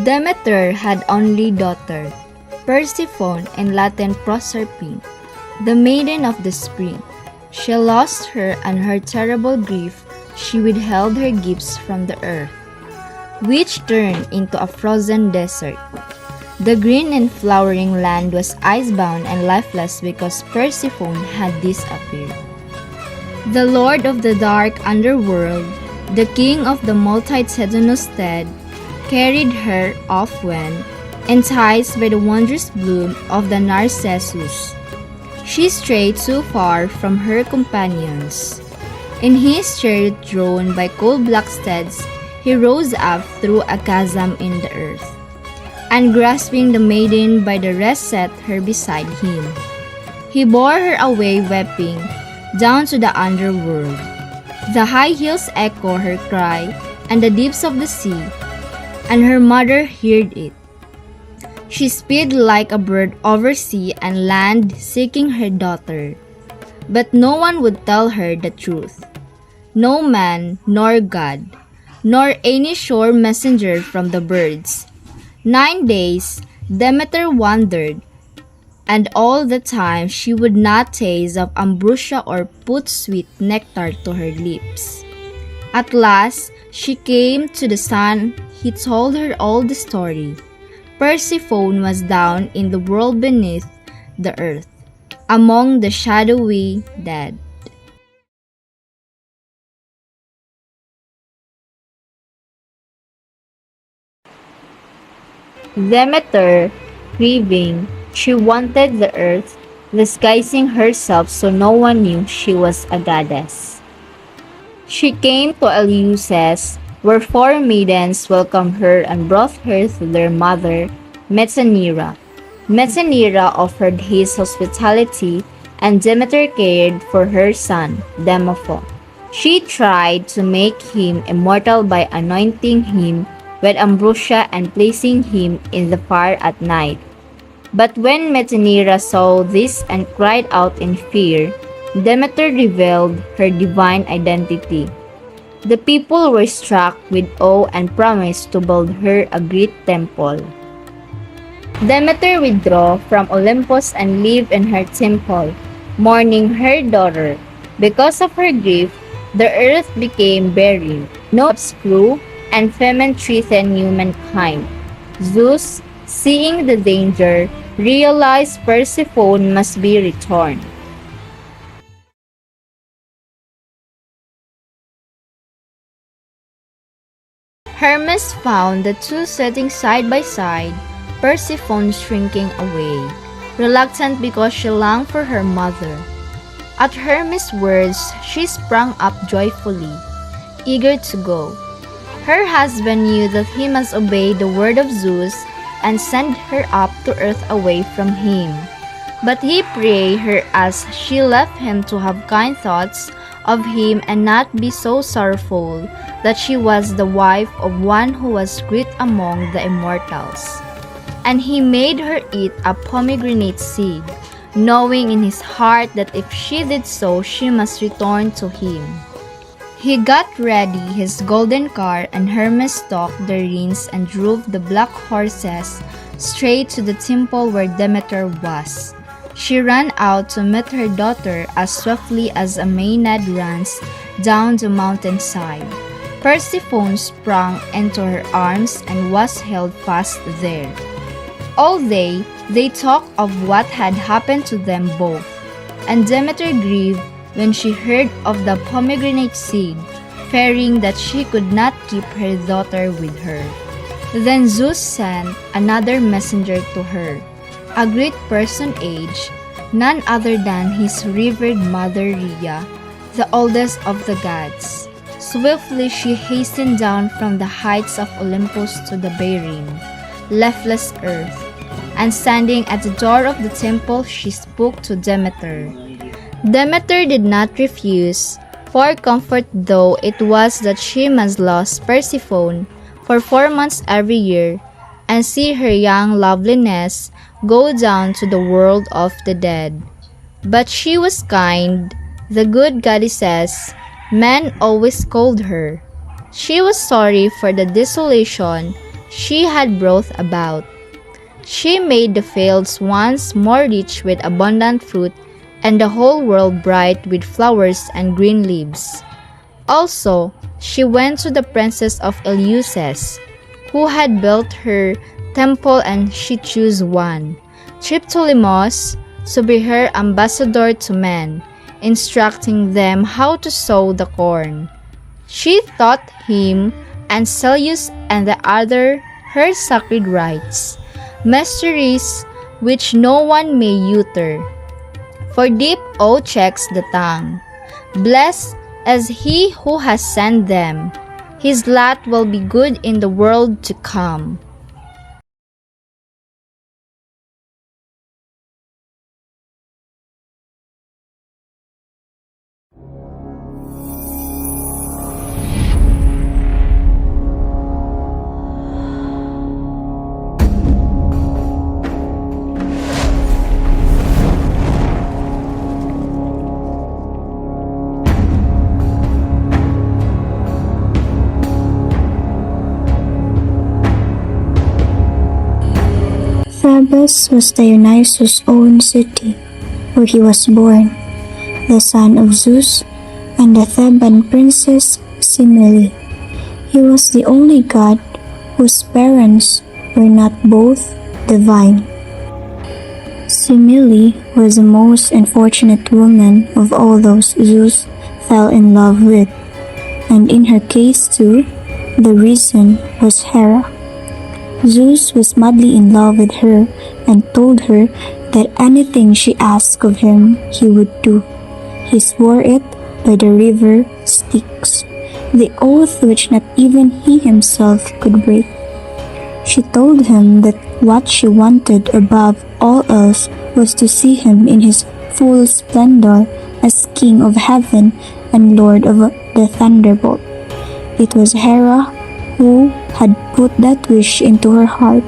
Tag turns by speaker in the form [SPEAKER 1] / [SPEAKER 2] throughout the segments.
[SPEAKER 1] Demeter had only daughter, Persephone, in Latin Proserpine, the maiden of the spring. She lost her, and her terrible grief, she withheld her gifts from the earth, which turned into a frozen desert. The green and flowering land was icebound and lifeless because Persephone had disappeared. The lord of the dark underworld, the king of the multitudinous dead, carried her off when, enticed by the wondrous bloom of the narcissus, she strayed too far from her companions. In his chariot drawn by coal-black steeds, he rose up through a chasm in the earth, and grasping the maiden by the wrist set her beside him. He bore her away weeping, down to the underworld. The high hills echo her cry, and the deeps of the sea, and her mother heard it. She sped like a bird over sea and land seeking her daughter. But no one would tell her the truth. No man, nor God, nor any sure messenger from the birds. 9 days Demeter wandered, and all the time she would not taste of ambrosia or put sweet nectar to her lips. At last she came to the sun. He told her all the story. Persephone was down in the world beneath the earth, among the shadowy dead. Demeter, grieving, she wanted the earth, disguising herself so no one knew she was a goddess. She came to Eleusis, where 4 maidens welcomed her and brought her to their mother, Metaneira. Metaneira offered his hospitality, and Demeter cared for her son, Demophon. She tried to make him immortal by anointing him with ambrosia and placing him in the fire at night. But when Metaneira saw this and cried out in fear, Demeter revealed her divine identity. The people were struck with awe and promised to build her a great temple. Demeter withdrew from Olympus and lived in her temple, mourning her daughter. Because of her grief, the earth became barren. No crops grew, and famine threatened humankind. Zeus, seeing the danger, realized Persephone must be returned. Hermes found the two sitting side by side, Persephone shrinking away, reluctant because she longed for her mother. At Hermes' words, she sprang up joyfully, eager to go. Her husband knew that he must obey the word of Zeus and send her up to earth away from him. But he prayed her as she left him to have kind thoughts of him and not be so sorrowful that she was the wife of one who was great among the immortals. And he made her eat a pomegranate seed, knowing in his heart that if she did so, she must return to him. He got ready his golden car, and Hermes took the reins and drove the black horses straight to the temple where Demeter was. She ran out to meet her daughter as swiftly as a Maenad runs down the mountainside. Persephone sprang into her arms and was held fast there. All day they talked of what had happened to them both, and Demeter grieved when she heard of the pomegranate seed, fearing that she could not keep her daughter with her. Then Zeus sent another messenger to her, a great personage, none other than his revered mother Rhea, the oldest of the gods. Swiftly she hastened down from the heights of Olympus to the barren, leafless earth, and standing at the door of the temple she spoke to Demeter. Demeter did not refuse, for comfort though it was that she must lose Persephone for 4 months every year, and see her young loveliness go down to the world of the dead. But she was kind, the good goddesses, men always called her. She was sorry for the desolation she had brought about. She made the fields once more rich with abundant fruit, and the whole world bright with flowers and green leaves. Also, she went to the princess of Eleusis, who had built her temple, and she chose one, Triptolemus, to be her ambassador to men, instructing them how to sow the corn. She taught him and Celeus and the other her sacred rites, mysteries which no one may utter. For deep awe checks the tongue. Blessed as he who has sent them, his lot will be good in the world to come.
[SPEAKER 2] Thebes was Dionysus' own city, where he was born, the son of Zeus and the Theban princess Semele. He was the only god whose parents were not both divine. Semele was the most unfortunate woman of all those Zeus fell in love with, and in her case too, the reason was Hera. Zeus was madly in love with her and told her that anything she asked of him he would do. He swore it by the river Styx, the oath which not even he himself could break. She told him that what she wanted above all else was to see him in his full splendor as king of heaven and lord of the thunderbolt. It was Hera who had put that wish into her heart.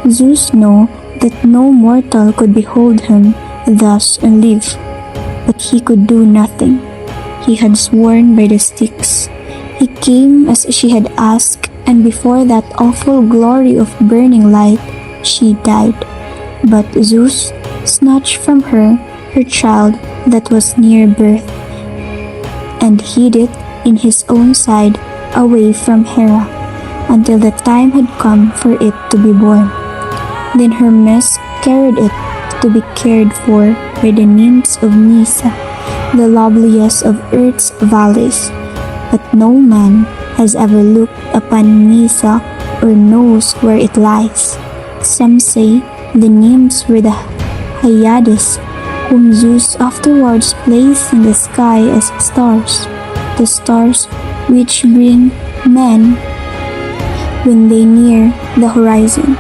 [SPEAKER 2] Zeus knew that no mortal could behold him thus and live, but he could do nothing. He had sworn by the Styx. He came as she had asked, and before that awful glory of burning light, she died. But Zeus snatched from her her child that was near birth, and hid it in his own side away from Hera, until the time had come for it to be born. Then Hermes carried it to be cared for by the nymphs of Nysa, the loveliest of earth's valleys. But no man has ever looked upon Nysa or knows where it lies. Some say the nymphs were the Hyades, whom Zeus afterwards placed in the sky as stars, the stars which bring men when they near the horizon.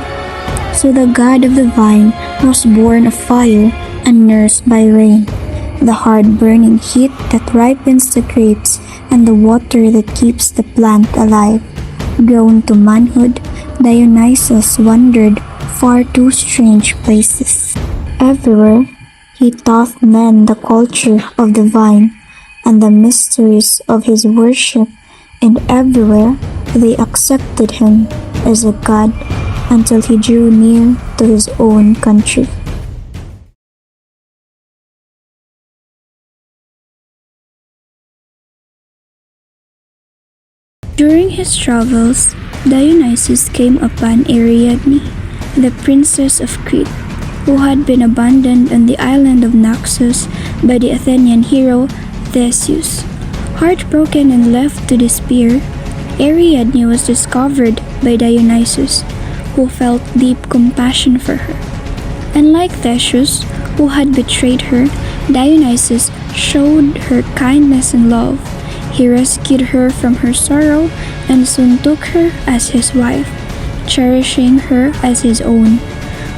[SPEAKER 2] So the god of the vine was born of fire and nursed by rain, the hard burning heat that ripens the grapes and the water that keeps the plant alive. Grown to manhood, Dionysus wandered far to strange places. Everywhere he taught men the culture of the vine and the mysteries of his worship, and everywhere they accepted him as a god until he drew near to his own country. During his travels, Dionysus came upon Ariadne, the princess of Crete, who had been abandoned on the island of Naxos by the Athenian hero Theseus. Heartbroken and left to despair, Ariadne was discovered by Dionysus, who felt deep compassion for her. Unlike Theseus, who had betrayed her, Dionysus showed her kindness and love. He rescued her from her sorrow and soon took her as his wife, cherishing her as his own.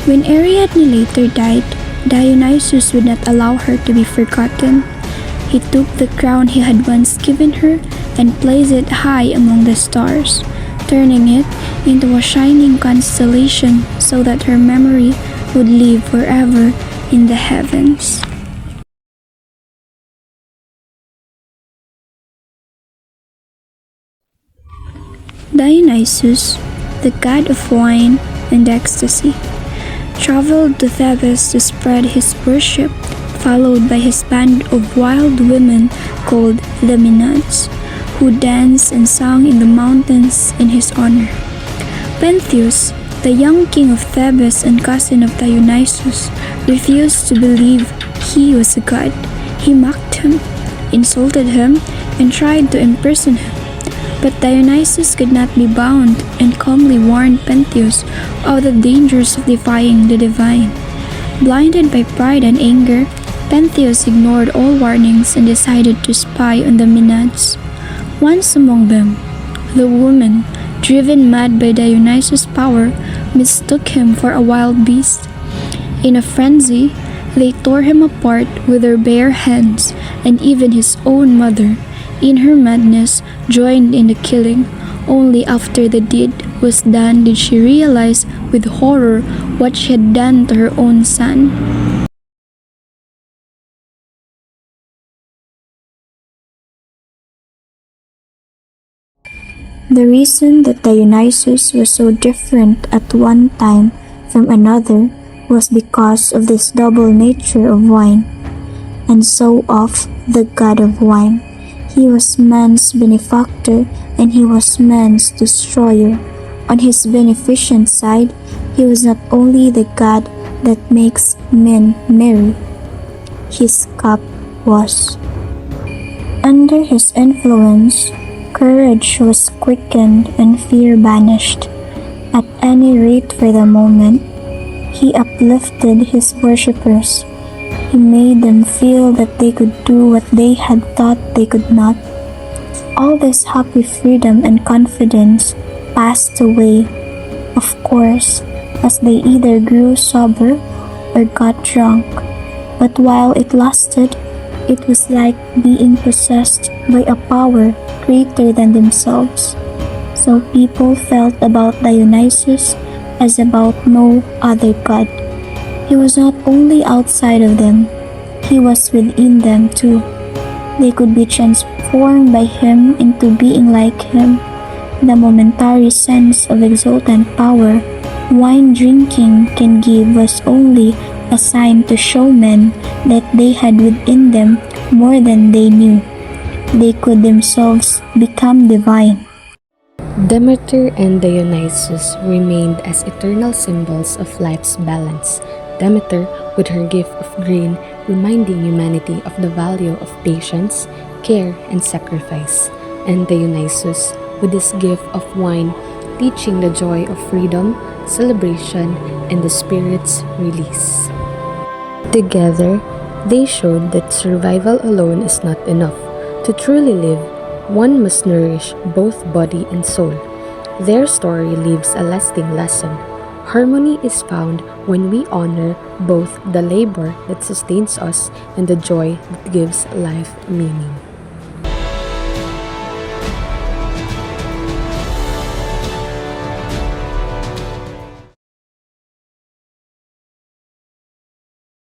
[SPEAKER 2] When Ariadne later died, Dionysus would not allow her to be forgotten. He took the crown he had once given her and placed it high among the stars, turning it into a shining constellation so that her memory would live forever in the heavens. Dionysus
[SPEAKER 3] the god of wine and ecstasy, traveled to Thebes to spread his worship, followed by his band of wild women called the Maenads, who danced and sang in the mountains in his honor. Pentheus, the young king of Thebes and cousin of Dionysus, refused to believe he was a god. He mocked him, insulted him, and tried to imprison him. But Dionysus could not be bound and calmly warned Pentheus of the dangers of defying the divine. Blinded by pride and anger, Pentheus ignored all warnings and decided to spy on the Maenads. Once among them, the woman, driven mad by Dionysus' power, mistook him for a wild beast. In a frenzy, they tore him apart with their bare hands, and even his own mother, in her madness, joined in the killing. Only after the deed was done did she realize with horror what she had done to her own son.
[SPEAKER 2] The reason that Dionysus was so different at one time from another was because of this double nature of wine, and so of the god of wine. He was man's benefactor and he was man's destroyer. On his beneficent side, he was not only the god that makes men merry, his cup was. Under his influence, courage was quickened and fear banished. At any rate for the moment, he uplifted his worshippers. He made them feel that they could do what they had thought they could not. All this happy freedom and confidence passed away, of course, as they either grew sober or got drunk. But while it lasted, it was like being possessed by a power greater than themselves. So people felt about Dionysus as about no other god. He was not only outside of them, he was within them too. They could be transformed by him into being like him. The momentary sense of exultant power wine drinking can give was only a sign to show men that they had within them more than they knew. They could themselves become divine.
[SPEAKER 4] Demeter and Dionysus remained as eternal symbols of life's balance. Demeter, with her gift of grain, reminding humanity of the value of patience, care, and sacrifice, and Dionysus, with his gift of wine, teaching the joy of freedom, celebration, and the spirit's release. Together, they showed that survival alone is not enough. To truly live, one must nourish both body and soul. Their story leaves a lasting lesson. Harmony is found when we honor both the labor that sustains us and the joy that gives life meaning.